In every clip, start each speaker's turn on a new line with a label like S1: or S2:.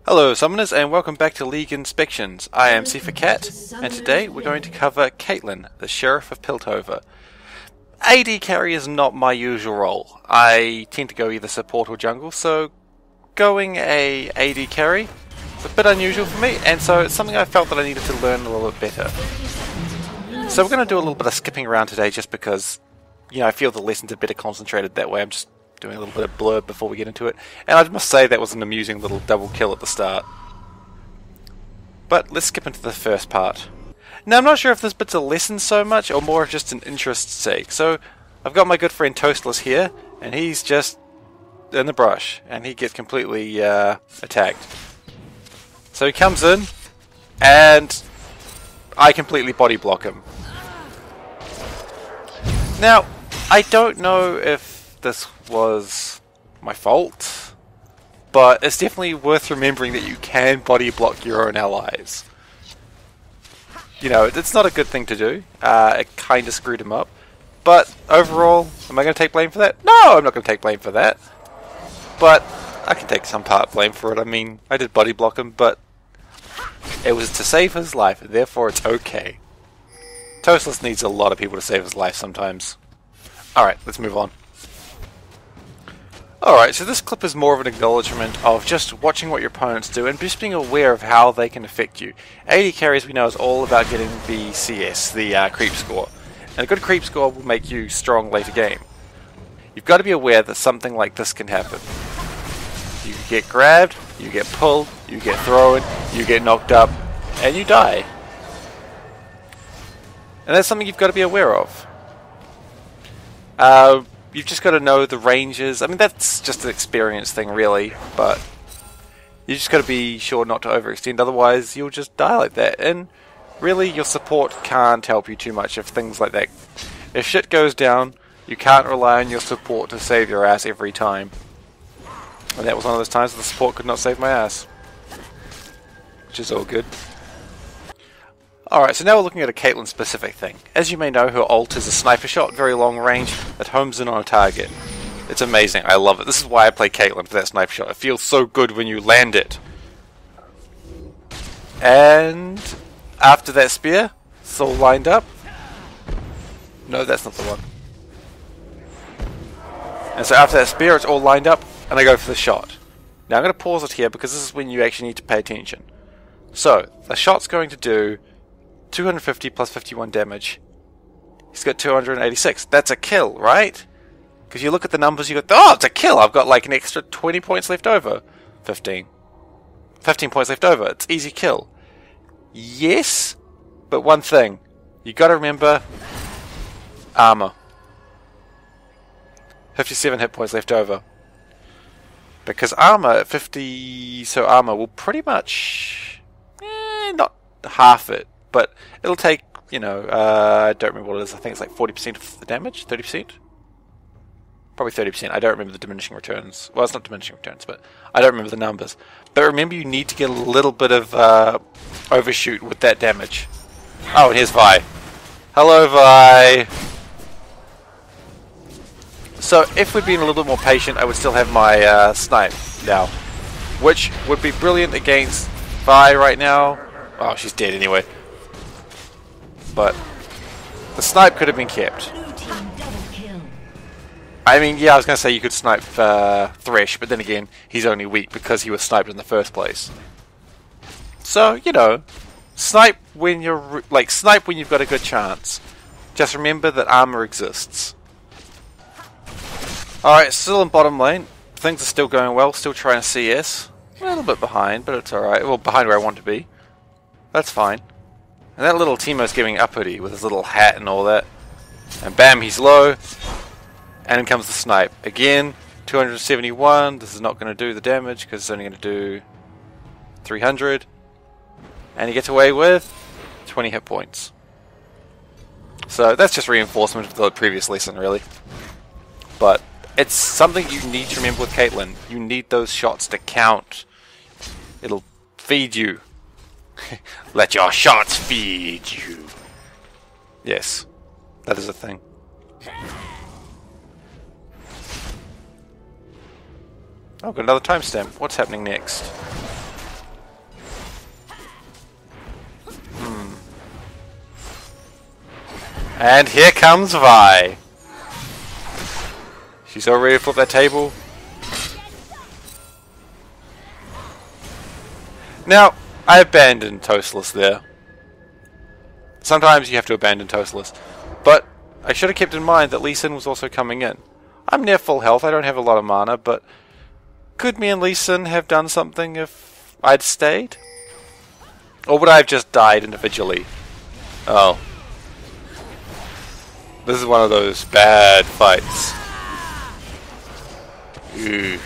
S1: Hello Summoners and welcome back to League Inspections. I am SeiferKatt and today we're going to cover Caitlyn, the Sheriff of Piltover. AD carry is not my usual role. I tend to go either support or jungle, so going a AD carry is a bit unusual for me, and so it's something I felt that I needed to learn a little bit better. So we're going to do a little bit of skipping around today just because, I feel the lessons are better concentrated that way. I'm just doing a little bit of blurb before we get into it. And I must say that was an amusing little double kill at the start. But let's skip into the first part. Now I'm not sure if this bit's a lesson so much or more just an interest's sake. So I've got my good friend Toastless here, and he's just in the brush and he gets completely attacked. So he comes in and I completely body block him. Now I don't know if this was my fault, but it's definitely worth remembering that you can body block your own allies. It's not a good thing to do. It kind of screwed him up. But overall, am I going to take blame for that? No, I'm not going to take blame for that. But I can take some part blame for it. I mean, I did body block him, but it was to save his life, and therefore it's okay. Toastless needs a lot of people to save his life sometimes. Alright, let's move on. Alright, so this clip is more of an acknowledgement of just watching what your opponents do and just being aware of how they can affect you. AD carries, we know, is all about getting the CS, the creep score. And a good creep score will make you strong later game. You've got to be aware that something like this can happen. You get grabbed, you get pulled, you get thrown, you get knocked up, and you die. And that's something you've got to be aware of. You've just got to know the ranges. I mean, that's just an experience thing, really, but you just got to be sure not to overextend, otherwise you'll just die like that. And really, your support can't help you too much if things like that. If shit goes down, you can't rely on your support to save your ass every time. And that was one of those times that the support could not save my ass. Which is all good. Alright, so now we're looking at a Caitlyn specific thing. As you may know, her ult is a sniper shot, very long range, that homes in on a target. It's amazing, I love it. This is why I play Caitlyn, for that sniper shot. It feels so good when you land it. And after that spear, it's all lined up. No, that's not the one. And so after that spear, it's all lined up, and I go for the shot. Now I'm going to pause it here because this is when you actually need to pay attention. So, the shot's going to do 250 plus 51 damage. He's got 286. That's a kill, right? Because you look at the numbers, you go, oh, it's a kill. I've got like an extra 20 points left over. 15 points left over. It's easy kill. Yes, but one thing. You got to remember armor. 57 hit points left over. Because armor at 50, so armor will pretty much, not half it. But it'll take, I don't remember what it is. I think it's like 40% of the damage? 30%? Probably 30%. I don't remember the diminishing returns. Well, it's not diminishing returns, but I don't remember the numbers. But remember, you need to get a little bit of overshoot with that damage. Oh, and here's Vi. Hello, Vi. So, if we'd been a little bit more patient, I would still have my snipe now. Which would be brilliant against Vi right now. Oh, she's dead anyway. But the snipe could have been kept. I mean, yeah, I was going to say you could snipe Thresh, but then again, he's only weak because he was sniped in the first place. So, snipe when you're snipe when you've got a good chance. Just remember that armor exists. Alright, still in bottom lane. Things are still going well, still trying to CS. A little bit behind, but it's alright. Well, behind where I want to be. That's fine. And that little Teemo's giving uppity with his little hat and all that. And bam, he's low. And in comes the snipe. Again, 271. This is not going to do the damage because it's only going to do 300. And he gets away with 20 hit points. So that's just reinforcement of the previous lesson, really. But it's something you need to remember with Caitlyn. You need those shots to count. It'll feed you. Let your shots feed you. Yes, that is a thing. Oh, got another timestamp. What's happening next? And here comes Vi. She's all ready to flip that table. Now, I abandoned Toastless there. Sometimes you have to abandon Toastless. But I should have kept in mind that Lee Sin was also coming in. I'm near full health, I don't have a lot of mana, but could me and Lee Sin have done something if I'd stayed? Or would I have just died individually? Oh. This is one of those bad fights. Ew.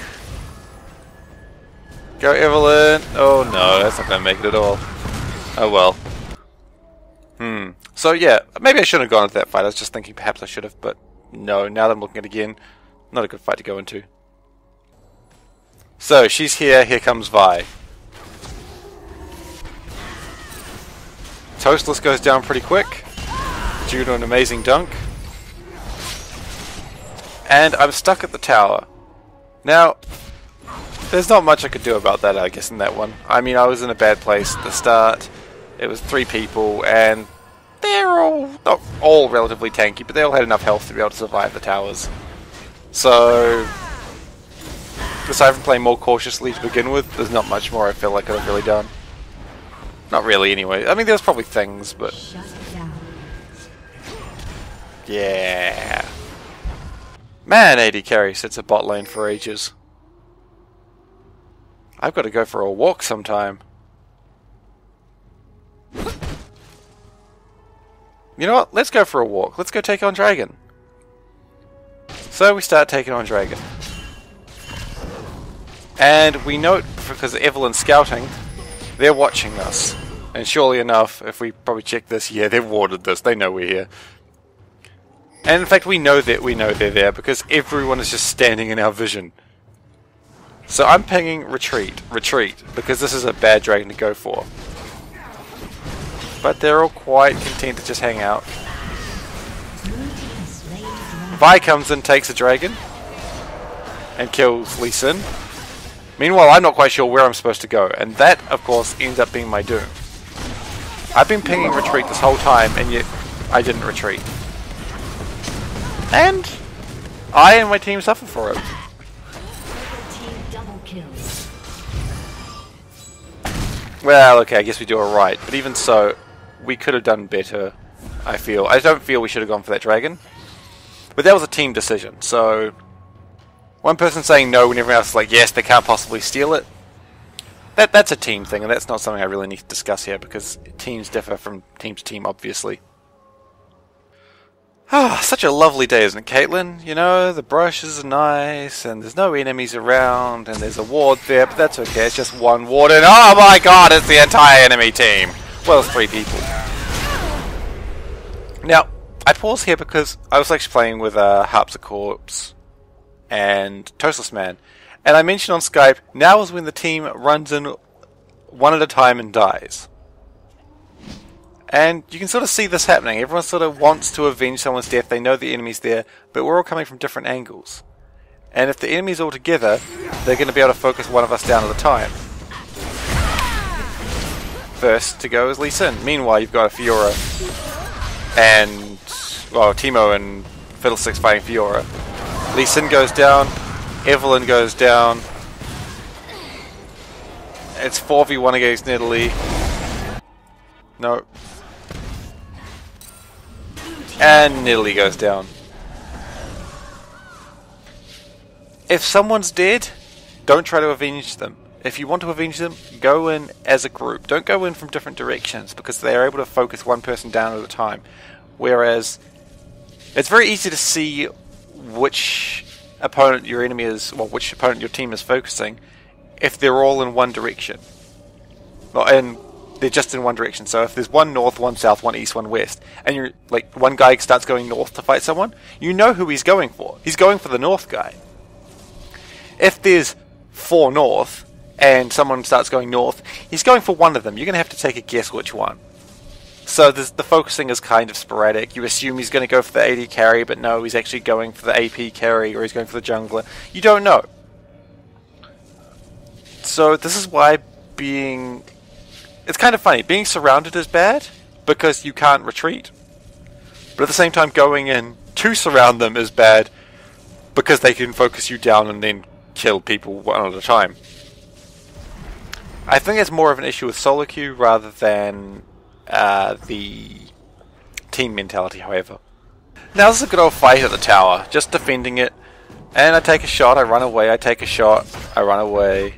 S1: Go Evelyn! Oh no, that's not going to make it at all. Oh well. So yeah, maybe I shouldn't have gone into that fight. I was just thinking perhaps I should have, but no, now that I'm looking at it again, not a good fight to go into. So, she's here, here comes Vi. Toastless goes down pretty quick, due to an amazing dunk. And I'm stuck at the tower. Now, there's not much I could do about that, I guess, in that one. I mean, I was in a bad place at the start. It was 3 people, and they're all, not all relatively tanky, but they all had enough health to be able to survive the towers. So, aside from playing more cautiously to begin with, there's not much more I feel like I've really done. Not really, anyway. I mean, there's probably things, but... yeah. Man, AD carry sits a bot lane for ages. I've got to go for a walk sometime. You know what? Let's go for a walk. Let's go take on Dragon. So we start taking on Dragon. And we note, because Evelyn's scouting, they're watching us. And surely enough, if we probably check this, yeah, they've warded this. They know we're here. And in fact, we know they're there because everyone is just standing in our vision. So I'm pinging retreat, retreat, because this is a bad dragon to go for. But they're all quite content to just hang out. Vi comes and takes a dragon and kills Lee Sin. Meanwhile, I'm not quite sure where I'm supposed to go, and that, of course, ends up being my doom. I've been pinging retreat this whole time, and yet I didn't retreat. And I and my team suffer for it. Well, okay, I guess we do it right, but even so, we could have done better, I feel. I don't feel we should have gone for that dragon. But that was a team decision, so... one person saying no when everyone else is like, yes, they can't possibly steal it. That's a team thing, and that's not something I really need to discuss here, because teams differ from team to team, obviously. Ah, such a lovely day, isn't it, Caitlyn? You know, the brushes are nice, and there's no enemies around, and there's a ward there, but that's okay, it's just one ward, and oh my god, it's the entire enemy team! Well, it's 3 people. Now, I pause here because I was actually playing with Harpsichords and Toastless Man, and I mentioned on Skype, now is when the team runs in one at a time and dies. And you can sort of see this happening. Everyone sort of wants to avenge someone's death. They know the enemy's there, but we're all coming from different angles. And if the enemy's all together, they're going to be able to focus one of us down at a time. First to go is Lee Sin. Meanwhile, you've got a Fiora and, well, Teemo and Fiddlesticks fighting Fiora. Lee Sin goes down. Evelyn goes down. It's 4v1 against Nidalee. No. And Nidalee goes down. If someone's dead, don't try to avenge them. If you want to avenge them, go in as a group. Don't go in from different directions, because they are able to focus one person down at a time. Whereas, it's very easy to see which opponent your enemy is, well, which opponent your team is focusing, if they're all in one direction. Well, and they're just in one direction. So if there's one north, one south, one east, one west, and you're like one guy starts going north to fight someone, you know who he's going for. He's going for the north guy. If there's 4 north and someone starts going north, he's going for one of them. You're going to have to take a guess which one. So the focusing is kind of sporadic. You assume he's going to go for the AD carry, but no, he's actually going for the AP carry, or he's going for the jungler. You don't know. So this is why being... it's kind of funny. Being surrounded is bad, because you can't retreat. But at the same time, going in to surround them is bad because they can focus you down and then kill people one at a time. I think it's more of an issue with solo queue rather than the team mentality, however. Now this is a good old fight at the tower, just defending it. And I take a shot, I run away, I take a shot, I run away.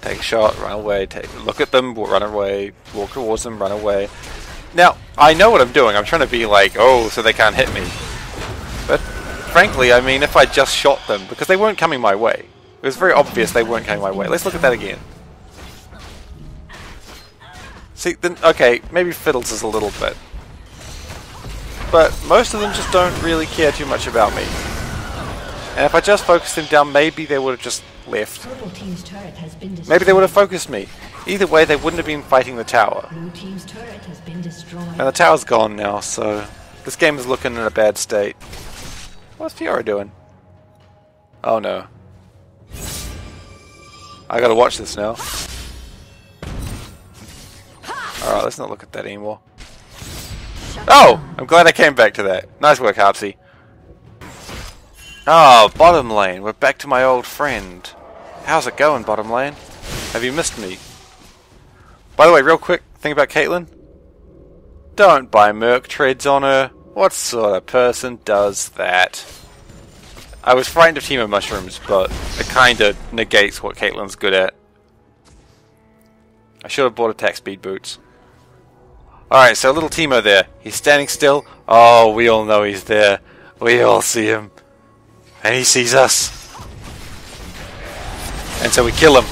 S1: Take a shot, run away, look at them, run away, walk towards them, run away. Now, I know what I'm doing. I'm trying to be like, oh, so they can't hit me. But, frankly, I mean, if I just shot them, because they weren't coming my way. It was very obvious they weren't coming my way. Let's look at that again. See, then, okay, maybe Fiddles is a little bit. But most of them just don't really care too much about me. And if I just focused them down, maybe they would have just left. Maybe they would have focused me. Either way, they wouldn't have been fighting the tower. And the tower's gone now, so this game is looking in a bad state. What's Fiora doing? Oh no. I gotta watch this now. Alright, let's not look at that anymore. Oh! I'm glad I came back to that. Nice work, Harpsy. Oh, bottom lane. We're back to my old friend. How's it going, bottom lane? Have you missed me? By the way, real quick thing about Caitlyn. Don't buy Merc treads on her. What sort of person does that? I was frightened of Teemo mushrooms, but it kinda negates what Caitlyn's good at. I should have bought attack speed boots. Alright, so little Teemo there. He's standing still. Oh, we all know he's there. We all see him. And he sees us. And so we kill him.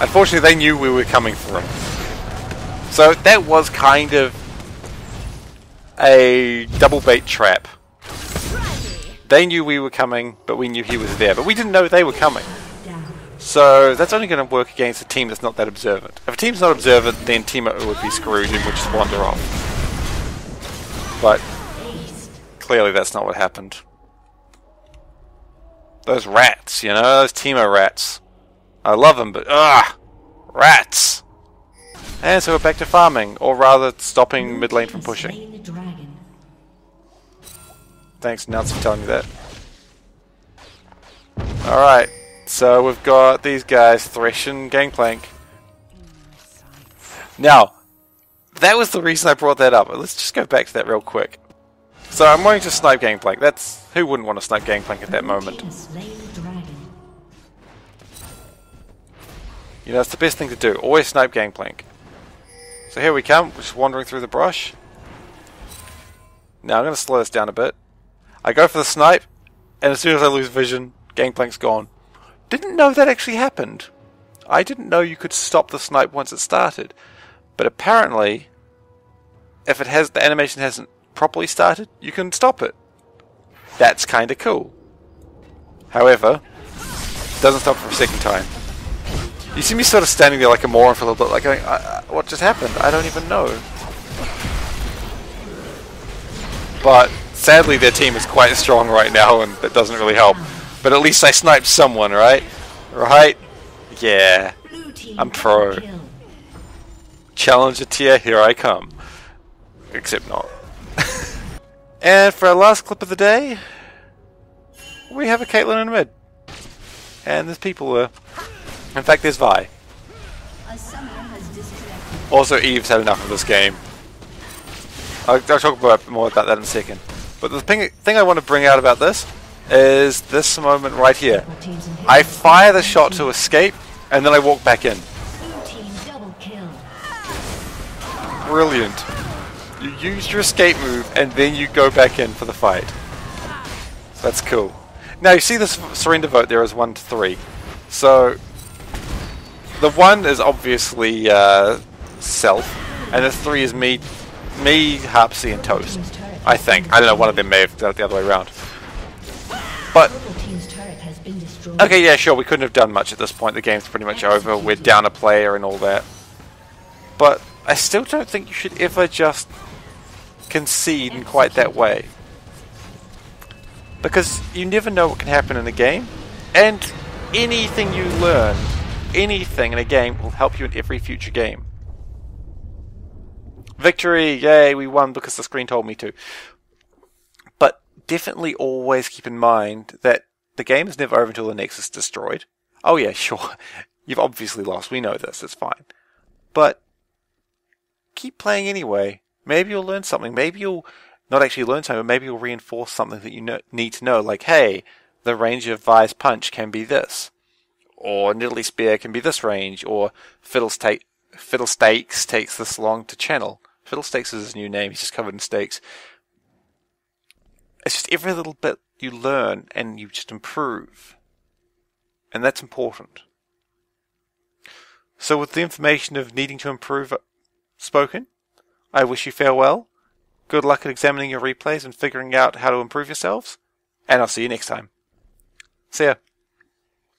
S1: Unfortunately, they knew we were coming for him. So that was kind of a double bait trap. They knew we were coming, but we knew he was there. But we didn't know they were coming. So that's only going to work against a team that's not that observant. If a team's not observant, then Teemo would be screwed and would just wander off. But clearly that's not what happened. Those rats, you know, those Teemo rats. I love them, but rats! And so we're back to farming, or rather stopping mid lane from pushing. Thanks, Nuts, for telling me that. Alright, so we've got these guys threshing Gangplank. Now, that was the reason I brought that up. Let's just go back to that real quick. So I'm wanting to snipe Gangplank. That's who wouldn't want to snipe Gangplank at that moment? You know, it's the best thing to do. Always snipe Gangplank. So here we come, just wandering through the brush. Now I'm going to slow this down a bit. I go for the snipe, and as soon as I lose vision, Gangplank's gone. Didn't know that actually happened. I didn't know you could stop the snipe once it started. But apparently, if it has the animation hasn't properly started, you can stop it. That's kinda cool. However, it doesn't stop for a second time. You see me sort of standing there like a moron for a little bit, like going, what just happened? I don't even know. But sadly their team is quite strong right now and that doesn't really help. But at least I sniped someone, right? Right? Yeah. I'm pro. Challenger tier, here I come. Except not. And for our last clip of the day, we have a Caitlyn in mid. And there's people there. In fact, there's Vi. Also, Eve's had enough of this game. I'll talk more about that in a second. But the thing I want to bring out about this is this moment right here. I fire the shot to escape, and then I walk back in. Brilliant. You use your escape move, and then you go back in for the fight. That's cool. Now, you see this surrender vote there is 1 to 3. So, the 1 is obviously Self, and the 3 is me, Harpsy, and Toast. I think. I don't know, one of them may have done it the other way around. But, okay, yeah, sure, we couldn't have done much at this point. The game's pretty much over. We're down a player and all that. But I still don't think you should ever just concede in quite that way. Because you never know what can happen in a game. And anything you learn, anything in a game will help you in every future game. Victory! Yay, we won because the screen told me to. But definitely always keep in mind that the game is never over until the Nexus is destroyed. Oh yeah, sure. You've obviously lost. We know this. It's fine. But keep playing anyway. Maybe you'll learn something. Maybe you'll not actually learn something, but maybe you'll reinforce something that you need to know. Like, hey, the range of Vi's punch can be this. Or Nidalee Spear can be this range. Or Fiddlestakes takes this long to channel. Fiddlestakes is his new name. He's just covered in stakes. It's just every little bit you learn and you just improve. And that's important. So with the information of needing to improve spoken, I wish you farewell. Good luck at examining your replays and figuring out how to improve yourselves. And I'll see you next time. See ya.